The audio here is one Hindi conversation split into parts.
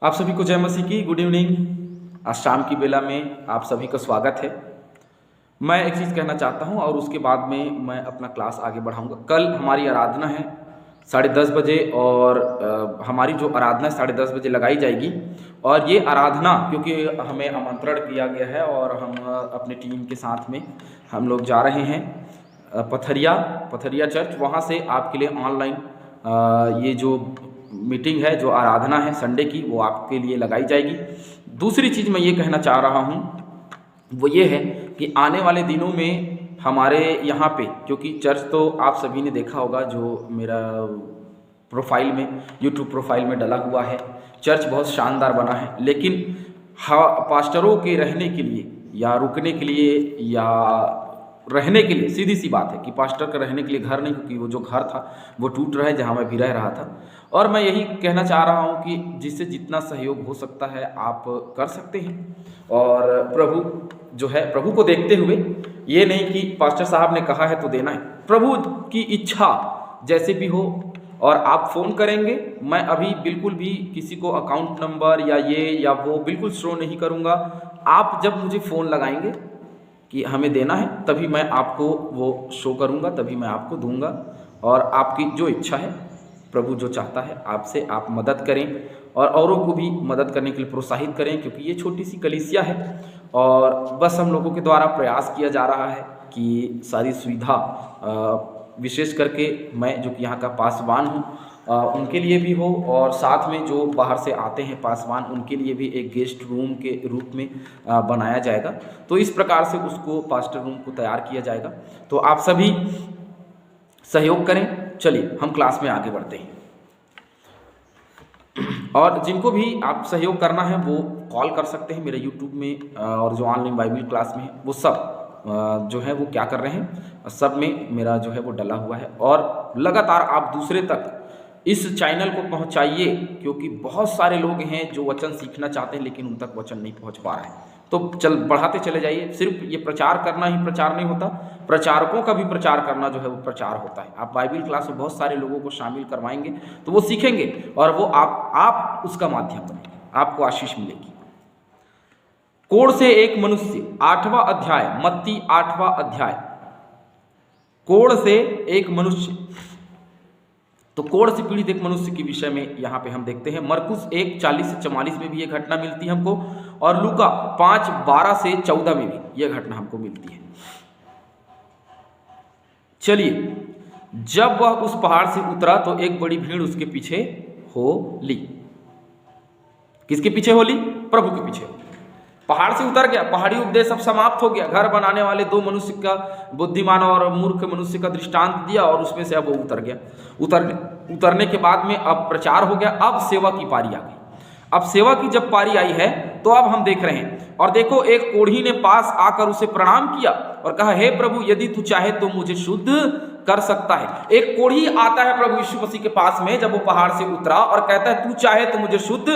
आप सभी को जय मसीह की गुड इवनिंग। आज शाम की बेला में आप सभी का स्वागत है। मैं एक चीज़ कहना चाहता हूं और उसके बाद में मैं अपना क्लास आगे बढ़ाऊंगा। कल हमारी आराधना है 10:30 बजे और हमारी जो आराधना है 10:30 बजे लगाई जाएगी। और ये आराधना क्योंकि हमें आमंत्रण किया गया है और हम अपने टीम के साथ में हम लोग जा रहे हैं पथरिया चर्च। वहाँ से आपके लिए ऑनलाइन ये जो मीटिंग है, जो आराधना है संडे की, वो आपके लिए लगाई जाएगी। दूसरी चीज़ मैं ये कहना चाह रहा हूँ वो ये है कि आने वाले दिनों में हमारे यहाँ पे, क्योंकि चर्च तो आप सभी ने देखा होगा जो मेरा प्रोफाइल में यूट्यूब प्रोफाइल में डला हुआ है, चर्च बहुत शानदार बना है। लेकिन हाँ, पास्टरों के रहने के लिए या रुकने के लिए या रहने के लिए सीधी सी बात है कि पास्टर का रहने के लिए घर नहीं, क्योंकि वो जो घर था वो टूट रहा है जहाँ मैं भी रह रहा था। और मैं यही कहना चाह रहा हूँ कि जिससे जितना सहयोग हो सकता है आप कर सकते हैं। और प्रभु जो है, प्रभु को देखते हुए, ये नहीं कि पास्टर साहब ने कहा है तो देना है, प्रभु की इच्छा जैसे भी हो। और आप फ़ोन करेंगे, मैं अभी बिल्कुल भी किसी को अकाउंट नंबर या ये या वो बिल्कुल शो नहीं करूँगा। आप जब मुझे फ़ोन लगाएंगे कि हमें देना है तभी मैं आपको वो शो करूँगा, तभी मैं आपको दूंगा। और आपकी जो इच्छा है, प्रभु जो चाहता है आपसे, आप मदद करें और औरों को भी मदद करने के लिए प्रोत्साहित करें, क्योंकि ये छोटी सी कलीसिया है और बस हम लोगों के द्वारा प्रयास किया जा रहा है कि सारी सुविधा, विशेष करके मैं जो कि यहाँ का पासवान हूँ, उनके लिए भी हो और साथ में जो बाहर से आते हैं पासवान, उनके लिए भी एक गेस्ट रूम के रूप में बनाया जाएगा। तो इस प्रकार से उसको पास्टर रूम को तैयार किया जाएगा। तो आप सभी सहयोग करें। चलिए हम क्लास में आगे बढ़ते हैं। और जिनको भी आप सहयोग करना है वो कॉल कर सकते हैं मेरे यूट्यूब में, और जो ऑनलाइन बाइबल क्लास में है वो सब जो है वो क्या कर रहे हैं, सब में मेरा जो है वो डला हुआ है। और लगातार आप दूसरे तक इस चैनल को पहुंचाइए, क्योंकि बहुत सारे लोग हैं जो वचन सीखना चाहते हैं लेकिन उन तक वचन नहीं पहुंच पा रहे हैं। तो बढ़ाते चले जाइए। सिर्फ ये प्रचार करना ही प्रचार नहीं होता, प्रचारकों का भी प्रचार करना जो है वो प्रचार होता है। आप बाइबल क्लास में बहुत सारे लोगों को शामिल करवाएंगे तो वो सीखेंगे और वो आप उसका माध्यम बनेंगे, आपको आशीष मिलेगी। कोढ़ से एक मनुष्य, 8वां अध्याय, मत्ती 8वां अध्याय। कोढ़ से एक मनुष्य, तो कोढ़ से पीड़ित एक मनुष्य के विषय में यहाँ पे हम देखते हैं। मरकुस 1:40 से 44 में भी ये घटना मिलती है हमको, और लूका 5:12 से 14 में भी यह घटना हमको मिलती है। चलिए, जब वह उस पहाड़ से उतरा तो एक बड़ी भीड़ उसके पीछे हो ली। किसके पीछे हो ली? प्रभु के पीछे। पहाड़ से उतर गया, पहाड़ी उपदेश अब समाप्त हो गया। घर बनाने वाले 2 मनुष्य का, बुद्धिमान और मूर्ख मनुष्य का दृष्टांत दिया और उसमें से अब वो उतर गया। उतरने के बाद में अब प्रचार हो गया। अब सेवा की पारी आ गई। अब सेवा की जब पारी आई है तो अब हम देख रहे हैं, और देखो एक कोढ़ी ने पास आकर उसे प्रणाम किया और कहा, हे प्रभु, यदि तू चाहे तो मुझे शुद्ध कर सकता है। एक कोढ़ी आता है प्रभु यीशु मसीह के पास में जब वो पहाड़ से उतरा और कहता है, तू चाहे तो मुझे शुद्ध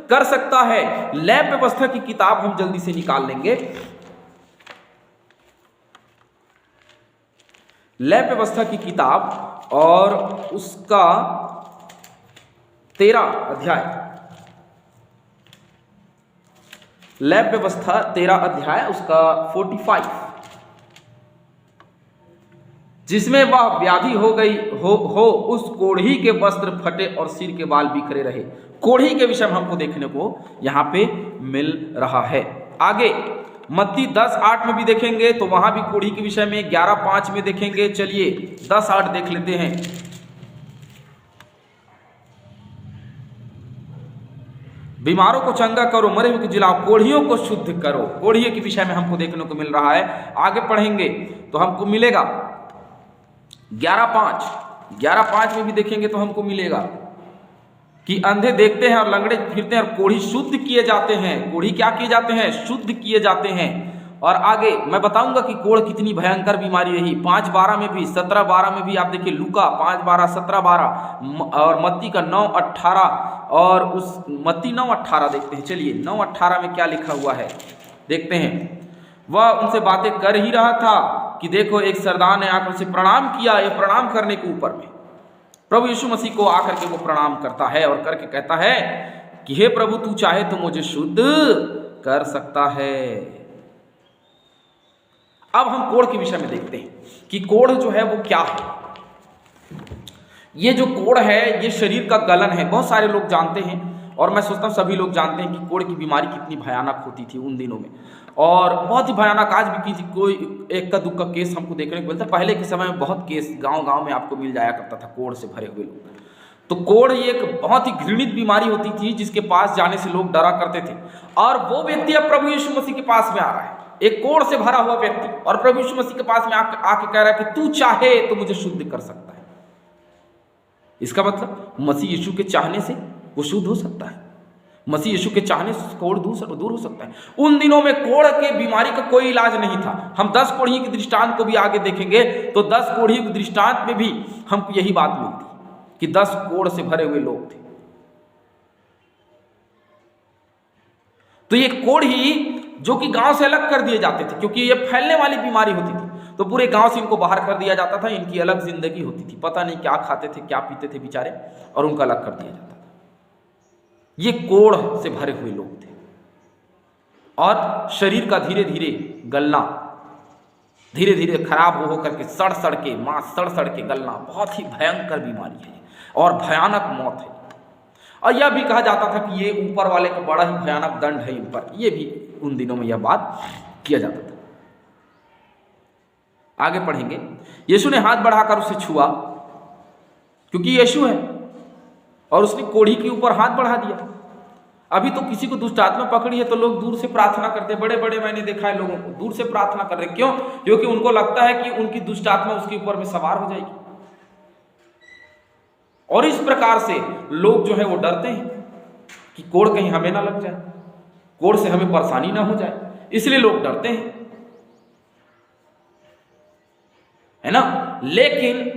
कर सकता है। लैब व्यवस्था की किताब हम जल्दी से निकाल लेंगे। लैब व्यवस्था की किताब और उसका 13 अध्याय, लैब व्यवस्था 13 अध्याय, उसका 45, जिसमें वह व्याधि हो गई हो उस कोढ़ी के वस्त्र फटे और सिर के बाल बिखरे रहे। कोढ़ी के विषय में हमको देखने को यहाँ पे मिल रहा है। आगे मत्ती 10:8 में भी देखेंगे तो वहां भी कोढ़ी के विषय में 11:5 में देखेंगे। चलिए 10:8 देख लेते हैं। बीमारों को चंगा करो, मरे हुए को जिलाओ, कोढ़ियों को शुद्ध करो। कोढ़ी के विषय में हमको देखने को मिल रहा है। आगे पढ़ेंगे तो हमको मिलेगा 11:5 में भी देखेंगे तो हमको मिलेगा कि अंधे देखते हैं और लंगड़े फिरते हैं और कोढ़ी शुद्ध किए जाते हैं। कोढ़ी क्या किए जाते हैं? शुद्ध किए जाते हैं। और आगे मैं बताऊंगा कि कोढ़ कितनी भयंकर बीमारी रही। 5:12 में भी, 17:12 में भी आप देखिए, लूका 5:12, 17:12 और मत्ती का 9:18, और उस मत्ती 9:18 देखते हैं। चलिए 9:18 में क्या लिखा हुआ है देखते हैं। वह उनसे बातें कर ही रहा था कि देखो एक सरदार ने आकर उसे प्रणाम किया। ये प्रणाम करने के ऊपर में प्रभु यीशु मसीह को आकर के वो प्रणाम करता है और करके कहता है कि हे प्रभु तू चाहे तो मुझे शुद्ध कर सकता है। अब हम कोढ़ के विषय में देखते हैं कि कोढ़ जो है वो क्या है। ये जो कोढ़ है ये शरीर का गलन है। बहुत सारे लोग जानते हैं और मैं सोचता हूँ सभी लोग जानते हैं कि कोढ़ की बीमारी कितनी भयानक होती थी उन दिनों में, और बहुत ही भयानक आज भी किसी कोई एक का दुख का केस हमको देखने को मिलता है। पहले के समय में बहुत केस गांव-गांव में आपको मिल जाया करता था कोढ़ से भरे हुए लोग। तो कोढ़ एक बहुत ही घृणित बीमारी होती थी जिसके पास जाने से लोग डरा करते थे, और वो व्यक्ति अब प्रभु यीशु मसीह के पास में आ रहा है, एक कोढ़ से भरा हुआ व्यक्ति, और प्रभु यीशु मसीह के पास में आके कह रहा है कि तू चाहे तो मुझे शुद्ध कर सकता है। इसका मतलब मसीह यीशु के चाहने से वो शुद्ध हो सकता है। मसीह यीशु के चाहने से कोढ़ दूर हो सकता है। उन दिनों में कोढ़ के बीमारी का कोई इलाज नहीं था। हम 10 कोढ़ी के दृष्टांत को भी आगे देखेंगे तो 10 कोढ़ी के दृष्टांत में भी हमको यही बात मिलती कि 10 कोढ़ से भरे हुए लोग थे। तो ये कोढ़ी जो कि गांव से अलग कर दिए जाते थे, क्योंकि ये फैलने वाली बीमारी होती थी, तो पूरे गांव से इनको बाहर कर दिया जाता था। इनकी अलग जिंदगी होती थी, पता नहीं क्या खाते थे क्या पीते थे बेचारे, और उनका अलग कर दिया जाता था। ये कोढ़ से भरे हुए लोग थे, और शरीर का धीरे धीरे गलना, धीरे धीरे खराब हो करके सड़ के मांस सड़ के गलना बहुत ही भयंकर बीमारी है और भयानक मौत है। और यह भी कहा जाता था कि ये ऊपर वाले का बड़ा ही भयानक दंड है इन पर। ये भी उन दिनों में यह बात किया जाता था। आगे पढ़ेंगे। यीशु ने हाथ बढ़ाकर उसे छुआ, क्योंकि यीशु है, और उसने कोढ़ी के ऊपर हाथ बढ़ा दिया। अभी तो किसी को दुष्ट आत्मा पकड़ी है तो लोग दूर से प्रार्थना करते हैं। बड़े बड़े मैंने देखा है लोगों को दूर से प्रार्थना कर रहे। क्यों? क्योंकि उनको लगता है कि उनकी दुष्ट आत्मा उसके ऊपर में सवार हो जाएगी, और इस प्रकार से लोग जो है वो डरते हैं कि कोढ़ कहीं हमें ना लग जाए, कोढ़ से हमें परेशानी ना हो जाए, इसलिए लोग डरते हैं, है ना। लेकिन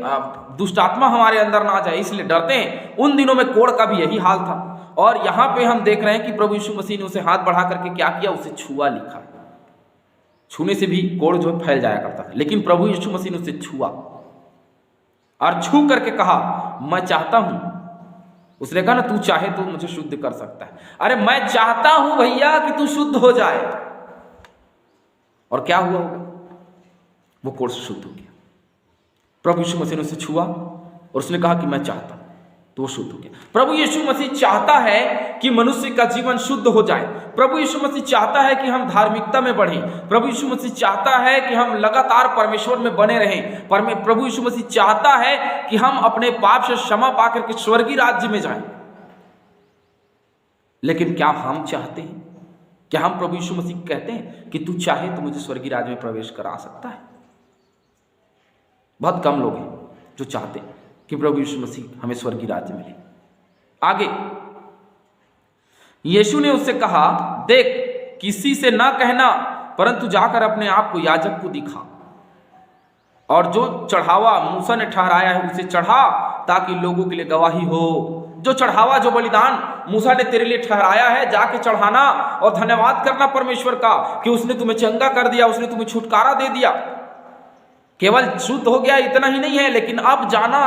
दुष्ट आत्मा हमारे अंदर ना जाए इसलिए डरते हैं। उन दिनों में कोढ़ का भी यही हाल था, और यहां पे हम देख रहे हैं कि प्रभु यीशु मसीह ने उसे हाथ बढ़ा करके क्या किया, उसे छुआ लिखा। छूने से भी कोढ़ जो फैल जाया करता था, लेकिन प्रभु यीशु मसीह ने उसे छुआ और छू करके कहा मैं चाहता हूं। उसने कहा ना तू चाहे तो मुझे शुद्ध कर सकता है। अरे मैं चाहता हूं भैया कि तू शुद्ध हो जाए। और क्या हुआ होगा? वो कोढ़ से शुद्ध हो गया। प्रभु यीशु मसीह ने उसे छुआ और उसने कहा कि मैं चाहता हूं, तो वो शुद्ध हो गया। प्रभु यीशु मसीह चाहता है कि मनुष्य का जीवन शुद्ध हो जाए। प्रभु यीशु मसीह चाहता है कि हम धार्मिकता में बढ़ें। प्रभु यीशु मसीह चाहता है कि हम लगातार परमेश्वर में बने रहें। प्रभु यीशु मसीह चाहता है कि हम अपने पाप से क्षमा पाकर के स्वर्गीय राज्य में जाएं। लेकिन क्या हम चाहते हैं? क्या हम प्रभु यीशु मसीह कहते हैं कि तू चाहे तो मुझे स्वर्गीय राज्य में प्रवेश करा सकता है? बहुत कम लोग हैं जो चाहते हैं कि प्रभु यीशु मसीह हमें स्वर्गीय राज्य मिले। आगे यीशु ने उससे कहा देख किसी से ना कहना, परंतु जाकर अपने आप को याजक को दिखा, और जो चढ़ावा मूसा ने ठहराया है उसे चढ़ा, ताकि लोगों के लिए गवाही हो। जो चढ़ावा जो बलिदान मूसा ने तेरे लिए ठहराया है जाके चढ़ाना, और धन्यवाद करना परमेश्वर का कि उसने तुम्हें चंगा कर दिया, उसने तुम्हें छुटकारा दे दिया। केवल शुद्ध हो गया इतना ही नहीं है, लेकिन अब जाना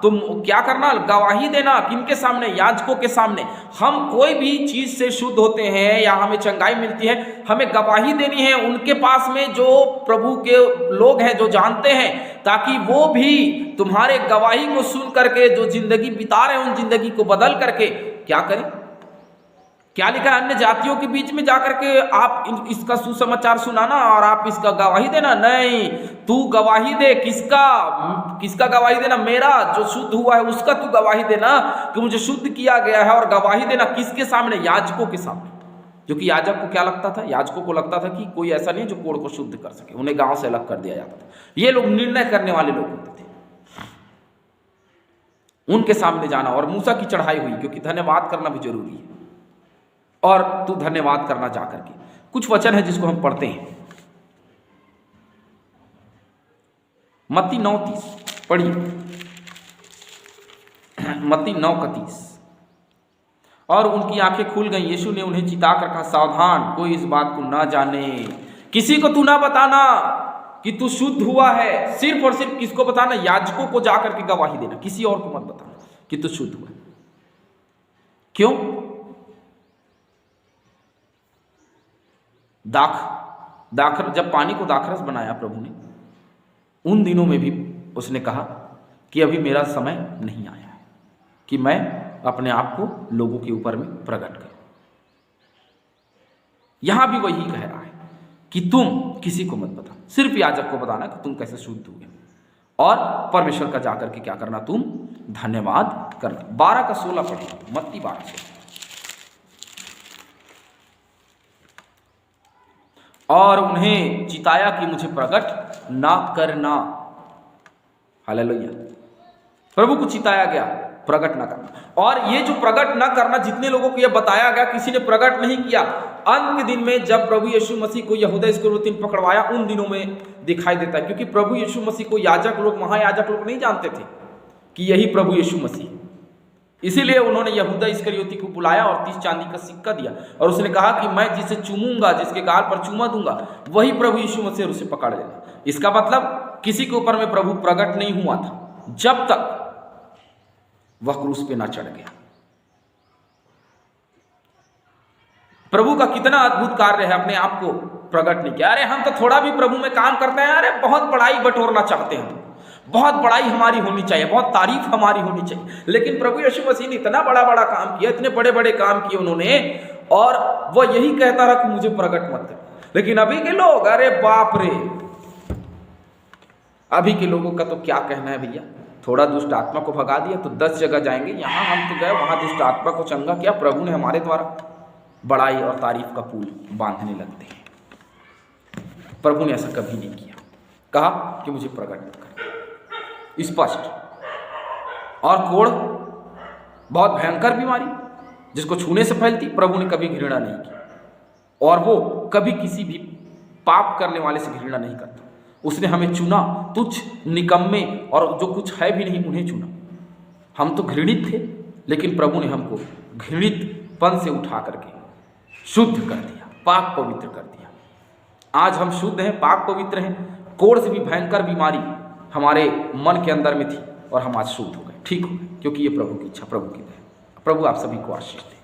तुम क्या करना, गवाही देना। किनके सामने? याजकों के सामने। हम कोई भी चीज से शुद्ध होते हैं या हमें चंगाई मिलती है, हमें गवाही देनी है उनके पास में जो प्रभु के लोग हैं, जो जानते हैं, ताकि वो भी तुम्हारे गवाही को सुन करके जो जिंदगी बिता रहे हैं उन जिंदगी को बदल करके क्या करें। क्या लिखा है? अन्य जातियों के बीच में जाकर के आप इसका सुसमाचार सुनाना और आप इसका गवाही देना। नहीं, तू गवाही दे। किसका गवाही देना? मेरा जो शुद्ध हुआ है उसका तू गवाही देना कि मुझे शुद्ध किया गया है। और गवाही देना किसके सामने? याजकों के सामने। क्योंकि याजक को क्या लगता था? याजकों को लगता था कि कोई ऐसा नहीं जो कोढ़ को शुद्ध कर सके, उन्हें गांव से अलग कर दिया जाता था। ये लोग निर्णय करने वाले लोग होते थे, उनके सामने जाना। और मूसा की चढ़ाई हुई, क्योंकि धन्यवाद करना भी जरूरी है, और तू धन्यवाद करना जाकर के। कुछ वचन है जिसको हम पढ़ते हैं। मत्ती 9:30 पढ़िए। मत्ती 9:30। और उनकी आंखें खुल गई। यीशु ने उन्हें चिताकर कहा सावधान, कोई इस बात को ना जाने, किसी को तू ना बताना कि तू शुद्ध हुआ है। सिर्फ और सिर्फ किसको बताना? याजकों को जाकर के गवाही देना, किसी और को मत बताना कि तू शुद्ध हुआ। क्यों? जब पानी को दाखरस बनाया प्रभु ने, उन दिनों में भी उसने कहा कि अभी मेरा समय नहीं आया है कि मैं अपने आप को लोगों के ऊपर में प्रकट करूं। यहां भी वही कह रहा है कि तुम किसी को मत बता, सिर्फ याजक को बताना कि तुम कैसे शुद्ध हुए, और परमेश्वर का जाकर के क्या करना, तुम धन्यवाद करना। 12 का 16 पढ़िए, मत्ती 12:16। और उन्हें चिताया कि मुझे प्रकट ना करना। हालेलुया। प्रभु को चिताया गया प्रकट ना करना। और ये जो प्रकट ना करना, जितने लोगों को यह बताया गया, किसी ने प्रकट नहीं किया। अंत के दिन में जब प्रभु यीशु मसीह को यहूदा इस्करियोती ने पकड़वाया, उन दिनों में दिखाई देता है, क्योंकि प्रभु यीशु मसीह को याजक लोग, महायाजक लोग नहीं जानते थे कि यही प्रभु यीशु मसीह। इसीलिए उन्होंने यहूदा इस्करियोती को बुलाया और 30 चांदी का सिक्का दिया, और उसने कहा कि मैं जिसे चूमूंगा, जिसके गाल पर चूमा दूंगा, वही प्रभु यीशु मसीह, और उसे पकड़ लेना। इसका मतलब किसी के ऊपर में प्रभु प्रकट नहीं हुआ था जब तक वह क्रूस पे ना चढ़ गया। प्रभु का कितना अद्भुत कार्य है, अपने आप को प्रकट नहीं किया। अरे हम तो थोड़ा भी प्रभु में काम करते हैं, अरे बहुत बड़ाई बटोरना चाहते हैं, बहुत बड़ाई हमारी होनी चाहिए, बहुत तारीफ हमारी होनी चाहिए। लेकिन प्रभु यीशु मसीह ने इतना बड़ा बड़ा काम किया, इतने बड़े बड़े काम किए उन्होंने, और वह यही कहता रहा कि मुझे प्रकट मत कर। लेकिन अभी के लोग, अरे बाप रे, अभी के लोगों का तो क्या कहना है भैया। थोड़ा दुष्ट आत्मा को भगा दिया तो 10 जगह जाएंगे, यहाँ हम तो गए, वहां दुष्ट आत्मा को चंगा किया, प्रभु ने हमारे द्वारा बड़ाई और तारीफ का पुल बांधने लगते हैं। प्रभु ने ऐसा कभी नहीं किया, कहा कि मुझे प्रकट मत कर। स्पष्ट। और कोढ़, बहुत भयंकर बीमारी जिसको छूने से फैलती, प्रभु ने कभी घृणा नहीं की, और वो कभी किसी भी पाप करने वाले से घृणा नहीं करता। उसने हमें चुना, तुच्छ, निकम्मे और जो कुछ है भी नहीं उन्हें चुना। हम तो घृणित थे, लेकिन प्रभु ने हमको घृणितपन से उठा करके शुद्ध कर दिया, पाक पवित्र कर दिया। आज हम शुद्ध हैं, पाक पवित्र हैं। कोढ़ से भी भयंकर बीमारी हमारे मन के अंदर में थी, और हम आज शुद्ध हो गए, ठीक हो गए, क्योंकि ये प्रभु की इच्छा, प्रभु की दया। प्रभु आप सभी को आशीष दे।